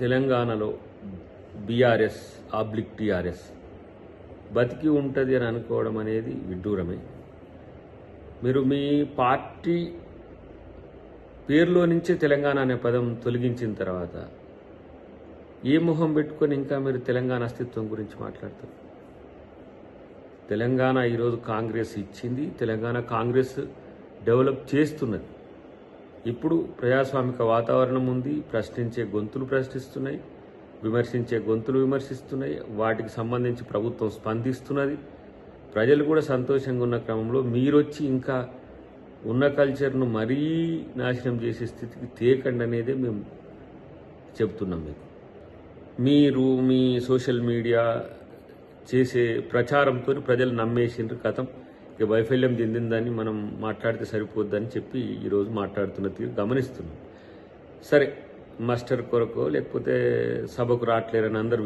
తెలంగాణలో BRS TRS బతికి ఉంటుంది అని అనుకోవడం అనేది విడ్డూరమే. మీరు మీ పార్టీ పేరులో నుంచే తెలంగాణ అనే పదం తొలగించిన తర్వాత ఏ మొహం పెట్టుకొని ఇంకా మీరు తెలంగాణ అస్తిత్వం గురించి మాట్లాడతారు? తెలంగాణ ఈరోజు కాంగ్రెస్ ఇచ్చింది, తెలంగాణ కాంగ్రెస్ డెవలప్ చేస్తున్నది. ఇప్పుడు ప్రజాస్వామిక వాతావరణం ఉంది, ప్రశ్నించే గొంతులు ప్రశ్నిస్తున్నాయి, విమర్శించే గొంతులు విమర్శిస్తున్నాయి, వాటికి సంబంధించి ప్రభుత్వం స్పందిస్తున్నది. ప్రజలు కూడా సంతోషంగా ఉన్న క్రమంలో మీరొచ్చి ఇంకా ఉన్న కల్చర్ను మరీ నాశనం చేసే స్థితికి తేకండి అనేదే మేము చెప్తున్నాం. మీరు మీ సోషల్ మీడియా చేసే ప్రచారంతో ప్రజలు నమ్మేసిండ్రు, కథం ఇక వైఫల్యం చెందిందని మనం మాట్లాడితే సరిపోద్దని చెప్పి ఈరోజు మాట్లాడుతున్న తీరు గమనిస్తున్నాం. సరే, మాస్టర్ కొరకో లేకపోతే సభకు రావట్లేరని అందరూ